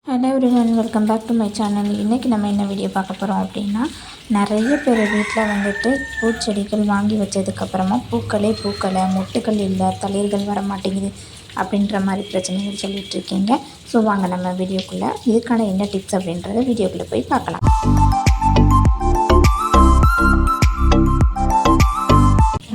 Hello everyone, welcome back to my channel. இன்றைக்கி நம்ம என்ன வீடியோ பார்க்க போகிறோம் அப்படின்னா, நிறைய பேர் வீட்டில் வந்துட்டு பூச்செடிகள் வாங்கி வச்சதுக்கப்புறமா பூக்களை மொட்டுக்கள் இல்லை, தளிர்கள் வர மாட்டேங்குது அப்படின்ற மாதிரி பிரச்சனைகள் சொல்லிகிட்டு இருக்கீங்க. ஸோ வாங்க நம்ம வீடியோக்குள்ளே இதுக்கான என்ன டிப்ஸ் அப்படின்றத வீடியோக்குள்ளே போய் பார்க்கலாம்.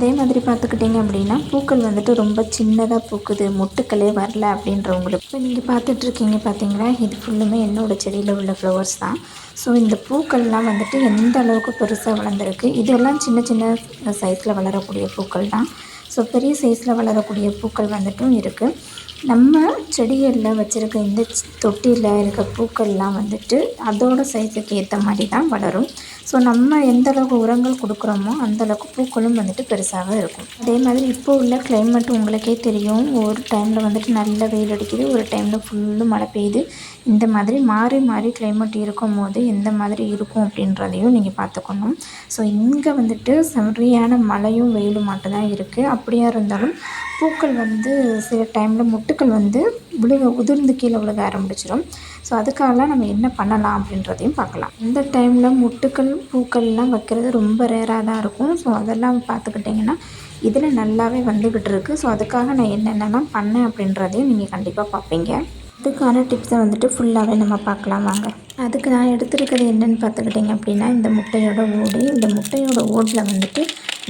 அதே மாதிரி பார்த்துக்கிட்டிங்க அப்படின்னா, பூக்கள் வந்துட்டு ரொம்ப சின்னதாக பூக்குது, மொட்டுக்களே வரல அப்படின்றவங்களுக்கு இப்போ நீங்கள் பார்த்துட்ருக்கீங்க பார்த்தீங்களா, இது ஃபுல்லுமே என்னோடய செடியில் உள்ள ஃப்ளவர்ஸ் தான். ஸோ இந்த பூக்கள்லாம் வந்துட்டு எந்த அளவுக்கு பெருசாக வளர்ந்துருக்கு. இதெல்லாம் சின்ன சின்ன சைஸில் வளரக்கூடிய பூக்கள் தான். ஸோ பெரிய சைஸில் வளரக்கூடிய பூக்கள் வந்துட்டும் இருக்குது. நம்ம செடிகளில் வச்சுருக்க இந்த தொட்டியில் இருக்க பூக்கள்லாம் வந்துட்டு அதோட சைஸுக்கு ஏற்ற மாதிரி தான் வளரும். ஸோ நம்ம எந்தளவுக்கு உரங்கள் கொடுக்குறோமோ அந்தளவுக்கு பூக்களும் வந்துட்டு பெருசாக இருக்கும். அதே மாதிரி இப்போ உள்ள கிளைமேட் உங்களுக்கே தெரியும். ஒரு டைமில் வந்துட்டு நல்ல வெயில் அடிக்குது, ஒரு டைமில் ஃபுல்லும் மழை பெய்யுது. இந்த மாதிரி மாறி மாறி கிளைமேட் இருக்கும் போது எந்த மாதிரி இருக்கும் அப்படின்றதையும் நீங்கள் பார்த்துக்கணும். ஸோ இங்கே வந்துட்டு சரியான மழையும் வெயிலும் மட்டும் தான் இருக்குது. அப்படியா இருந்தாலும் பூக்கள் வந்து சில டைமில் மொட்டுக்கள் வந்து உதிர்ந்து கீழே விழுக ஆரம்பிச்சிடும். ஸோ அதுக்காகலாம் நம்ம என்ன பண்ணலாம் அப்படின்றதையும் பார்க்கலாம். இந்த டைமில் மொட்டுக்கள் பூக்கள்லாம் வைக்கிறது ரொம்ப ரேராக தான் இருக்கும். ஸோ அதெல்லாம் பார்த்துக்கிட்டிங்கன்னா இதில் நல்லாவே வந்துக்கிட்டு இருக்குது. ஸோ அதுக்காக நான் என்னென்னலாம் பண்ணேன் அப்படின்றதையும் நீங்கள் கண்டிப்பாக பார்ப்பீங்க. அதுக்கான டிப்ஸை வந்துட்டு ஃபுல்லாகவே நம்ம பார்க்கலாம் வாங்க. அதுக்கு நான் எடுத்துருக்கிறது என்னென்னு பார்த்துக்கிட்டிங்க அப்படின்னா, இந்த முட்டையோட ஓடு. இந்த முட்டையோட ஓடில் வந்துட்டு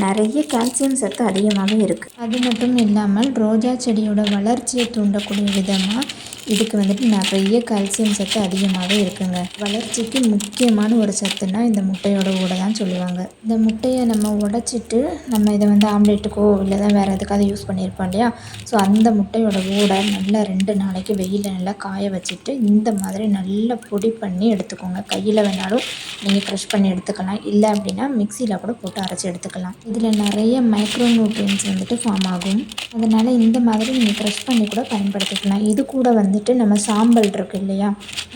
நிறைய கால்சியம் சத்து அதிகமாகவே இருக்குது. அது மட்டும் இல்லாமல் ரோஜா செடியோட வளர்ச்சியை தூண்டக்கூடிய விதமாக இதுக்கு வந்துட்டு நிறைய கால்சியம் சத்து அதிகமாகவே இருக்குங்க. வளர்ச்சிக்கு முக்கியமான ஒரு சத்துன்னா இந்த முட்டையோட ஓடை தான் சொல்லுவாங்க. இந்த முட்டையை நம்ம உடைச்சிட்டு நம்ம இதை வந்து ஆம்லேட்டுக்கோ இல்லை தான் வேறு எதுக்காவது யூஸ் பண்ணியிருப்போம் இல்லையா. ஸோ அந்த முட்டையோட ஓடை நல்லா 2 நாளைக்கு வெயிலில் நல்லா காய வச்சுட்டு இந்த மாதிரி நல்லா பொடி பண்ணி எடுத்துக்கோங்க. கையில் வேணாலும் நீங்கள் க்ரஷ் பண்ணி எடுத்துக்கலாம், இல்லை அப்படின்னா மிக்சியில் கூட போட்டு அரைச்சி எடுத்துக்கலாம். இதில் நிறைய மைக்ரோ நியூட்ரியன்ஸ் வந்துட்டு ஃபார்ம் ஆகும். அதனால் இந்த மாதிரி நீங்கள் க்ரஷ் பண்ணி கூட பயன்படுத்திக்கலாம். இது கூட வந்துட்டு நம்ம சாம்பல் இருக்குது இல்லையா,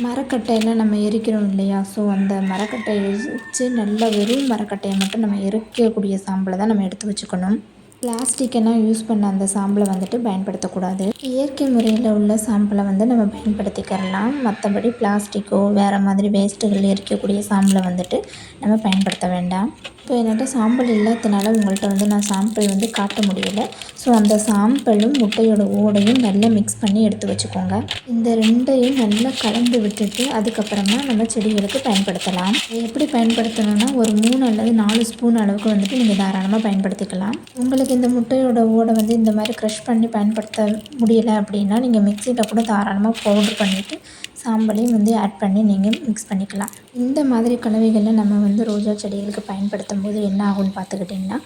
மரக்கட்டையில் நம்ம எரிக்கிறோம் இல்லையா. ஸோ அந்த மரக்கட்டையை வச்சு நல்லா வெறும் மரக்கட்டையை மட்டும் நம்ம எரிக்கக்கூடிய சாம்பலை தான் நம்ம எடுத்து வச்சுக்கணும். பிளாஸ்டிக்கெல்லாம் யூஸ் பண்ண அந்த சாம்பலை வந்துட்டு பயன்படுத்தக்கூடாது. இயற்கை முறையில் உள்ள சாம்பலை வந்து நம்ம பயன்படுத்திக்கிறலாம். மற்றபடி பிளாஸ்டிக்கோ வேறு மாதிரி வேஸ்ட்டுகள் எரிக்கக்கூடிய சாம்பலை வந்துட்டு நம்ம பயன்படுத்த வேண்டாம். இப்போ என்கிட்ட சாம்பல் இல்லாததுனால உங்கள்கிட்ட வந்து நான் சாம்பிள் வந்து காட்ட முடியலை. ஸோ அந்த சாம்பலும் முட்டையோட ஓடையும் நல்லா மிக்ஸ் பண்ணி எடுத்து வச்சுக்கோங்க. இந்த ரெண்டையும் நல்லா கலந்து விட்டுட்டு அதுக்கப்புறமா நம்ம செடிகளுக்கு பயன்படுத்தலாம். எப்படி பயன்படுத்தணும்னா, ஒரு 3 அல்லது 4 ஸ்பூன் அளவுக்கு வந்துட்டு நீங்கள் தாராளமாக பயன்படுத்திக்கலாம். உங்களுக்கு இந்த முட்டையோட ஓடை வந்து இந்த மாதிரி க்ரஷ் பண்ணி பயன்படுத்த முடியலை அப்படின்னா நீங்கள் மிக்சியில் கூட தாராளமாக பவுட்ரு பண்ணிவிட்டு சாம்பலையும் வந்து ஆட் பண்ணி நீங்கள் மிக்ஸ் பண்ணிக்கலாம். இந்த மாதிரி கலவைகளில் நம்ம வந்து ரோஜா செடிகளுக்கு பயன்படுத்தும் போது என்ன ஆகும்னு பார்த்துக்கிட்டிங்கன்னா,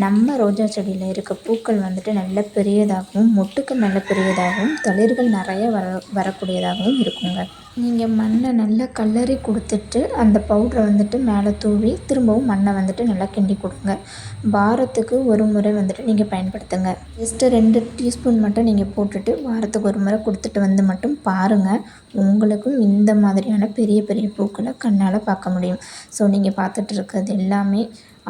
நம்ம ரோஜா செடியில் இருக்க பூக்கள் வந்துட்டு நல்ல பெரியதாகவும் மொட்டுக்கள் நல்ல பெரியதாகவும் தளிர்கள் நிறைய வரக்கூடியதாகவும் இருக்குங்க. நீங்கள் மண்ணை நல்லா கலரி கொடுத்துட்டு அந்த பவுடரை வந்துட்டு மேலே தூவி திரும்பவும் மண்ணை வந்துட்டு நல்லா கிண்டி கொடுங்க. வாரத்துக்கு ஒரு முறை வந்துட்டு நீங்கள் பயன்படுத்துங்க. ஜஸ்ட்டு 2 டீஸ்பூன் மட்டும் நீங்கள் போட்டுட்டு வாரத்துக்கு ஒரு முறை கொடுத்துட்டு வந்து மட்டும் பாருங்கள். உங்களுக்கும் இந்த மாதிரியான பெரிய பெரிய பூக்களை கண்ணால் பார்க்க முடியும். ஸோ நீங்கள் பார்த்துட்டு இருக்கிறது எல்லாமே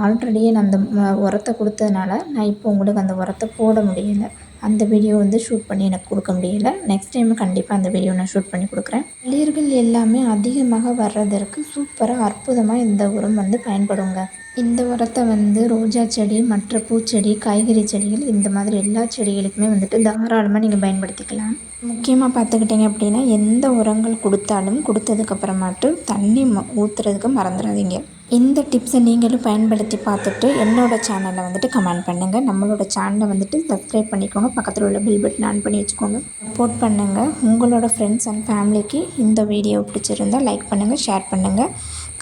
ஆல்ரெடியே நான் அந்த உரத்தை கொடுத்ததுனால நான் இப்போ உங்களுக்கு அந்த உரத்தை போட முடியலை. அந்த வீடியோ வந்து ஷூட் பண்ணி எனக்கு கொடுக்க முடியல. நெக்ஸ்ட் டைம் கண்டிப்பாக அந்த வீடியோ நான் ஷூட் பண்ணி கொடுக்குறேன். தளிர்கள் எல்லாமே அதிகமாக வர்றதற்கு சூப்பராக அற்புதமாக இந்த உரம் வந்து பயன்படுங்க. இந்த உரத்தை வந்து ரோஜா செடி, மற்ற பூச்செடி, காய்கறி செடிகள் இந்த மாதிரி எல்லா செடிகளுக்குமே வந்துட்டு தாராளமாக நீங்கள் பயன்படுத்திக்கலாம். முக்கியமாக பார்த்துக்கிட்டிங்க அப்படின்னா, எந்த உரங்கள் கொடுத்தாலும் கொடுத்ததுக்கப்புறமாட்டு தண்ணி ஊற்றுறதுக்கு மறந்துடாதீங்க. இந்த டிப்ஸை நீங்களும் பயன்படுத்தி பார்த்துட்டு என்னோடய சேனலை வந்துட்டு கமெண்ட் பண்ணுங்கள். நம்மளோட சேனலை வந்துட்டு சப்ஸ்கிரைப் பண்ணிக்கோங்க. பக்கத்தில் உள்ள பெல் பட்டன் ஆன் பண்ணி வச்சுக்கோங்க. சப்போர்ட் பண்ணுங்கள். உங்களோட ஃப்ரெண்ட்ஸ் அண்ட் ஃபேமிலிக்கு இந்த வீடியோ பிடிச்சிருந்தால் லைக் பண்ணுங்கள், ஷேர் பண்ணுங்கள்,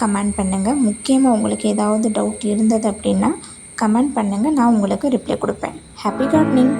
கமெண்ட் பண்ணுங்கள். முக்கியமாக உங்களுக்கு ஏதாவது டவுட் இருந்தது அப்படின்னா கமெண்ட் பண்ணுங்கள். நான் உங்களுக்கு ரிப்ளை கொடுப்பேன். Happy gardening.